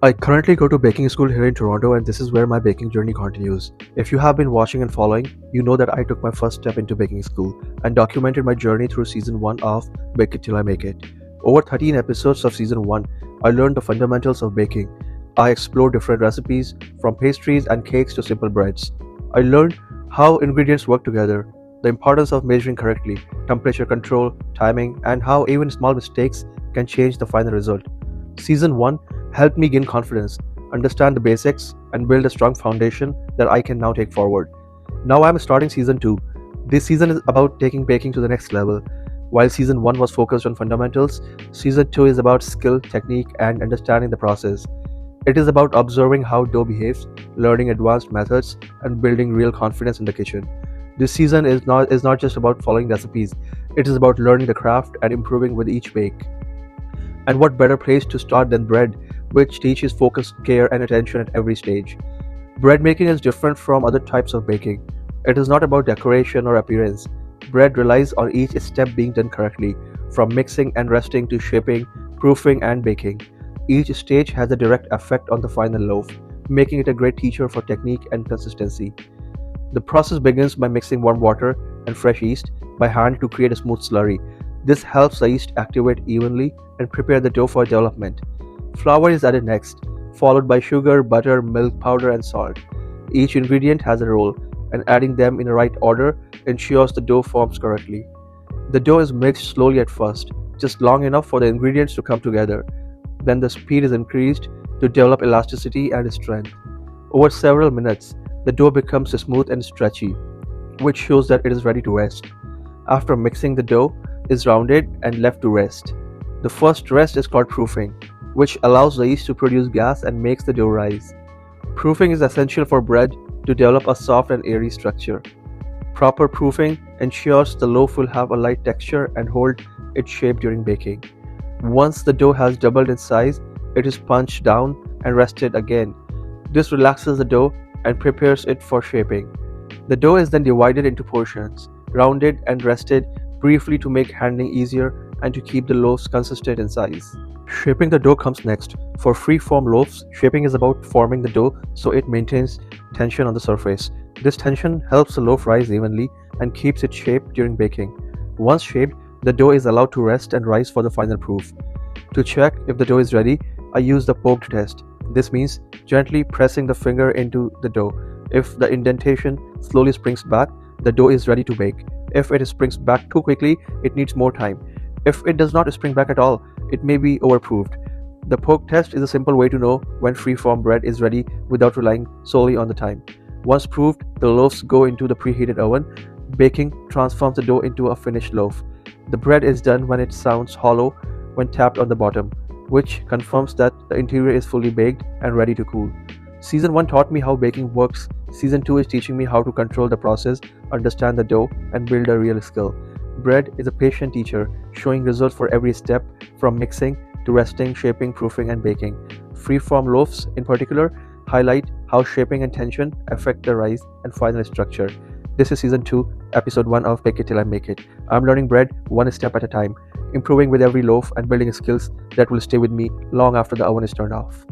I currently go to baking school here in Toronto, and this is where my baking journey continues. If you have been watching and following, you know that I took my first step into baking school and documented my journey through season 1 of Bake It Till I Make It. Over 13 episodes of season 1, I learned the fundamentals of baking. I explored different recipes, from pastries and cakes to simple breads. I learned how ingredients work together, the importance of measuring correctly, temperature control, timing, and how even small mistakes can change the final result. Season 1 helped me gain confidence, understand the basics, and build a strong foundation that I can now take forward. Now I'm starting season 2. This season is about taking baking to the next level. While season 1 was focused on fundamentals, season 2 is about skill, technique, and understanding the process. It is about observing how dough behaves, learning advanced methods, and building real confidence in the kitchen. This season is not just about following recipes, it is about learning the craft and improving with each bake. And what better place to start than bread, which teaches focus, care, and attention at every stage. Bread making is different from other types of baking. It is not about decoration or appearance. Bread relies on each step being done correctly, from mixing and resting to shaping, proofing, and baking. Each stage has a direct effect on the final loaf, making it a great teacher for technique and consistency. The process begins by mixing warm water and fresh yeast by hand to create a smooth slurry. This helps the yeast activate evenly and prepare the dough for development. Flour is added next, followed by sugar, butter, milk powder, and salt. Each ingredient has a role, and adding them in the right order ensures the dough forms correctly. The dough is mixed slowly at first, just long enough for the ingredients to come together. Then the speed is increased to develop elasticity and strength. Over several minutes, the dough becomes smooth and stretchy, which shows that it is ready to rest. After mixing, the dough is rounded and left to rest. The first rest is called proofing, which allows the yeast to produce gas and makes the dough rise. Proofing is essential for bread to develop a soft and airy structure. Proper proofing ensures the loaf will have a light texture and hold its shape during baking. Once the dough has doubled in size, it is punched down and rested again. This relaxes the dough and prepares it for shaping. The dough is then divided into portions, rounded and rested briefly to make handling easier and to keep the loaves consistent in size. Shaping the dough comes next. For free-form loaves, shaping is about forming the dough so it maintains tension on the surface. This tension helps the loaf rise evenly and keeps its shape during baking. Once shaped, the dough is allowed to rest and rise for the final proof. To check if the dough is ready, I use the poked test. This means gently pressing the finger into the dough. If the indentation slowly springs back, the dough is ready to bake. If it springs back too quickly, it needs more time. If it does not spring back at all, it may be overproofed. The poke test is a simple way to know when free-form bread is ready without relying solely on the time. Once proofed, the loaves go into the preheated oven. Baking transforms the dough into a finished loaf. The bread is done when it sounds hollow when tapped on the bottom, which confirms that the interior is fully baked and ready to cool. Season 1 taught me how baking works. Season 2 is teaching me how to control the process, understand the dough, and build a real skill. Bread is a patient teacher, showing results for every step, from mixing to resting, shaping, proofing, and baking. Free-form loaves, in particular, highlight how shaping and tension affect the rise and final structure. This is Season 2, Episode 1 of Bake It Till I Make It. I'm learning bread one step at a time, improving with every loaf and building skills that will stay with me long after the oven is turned off.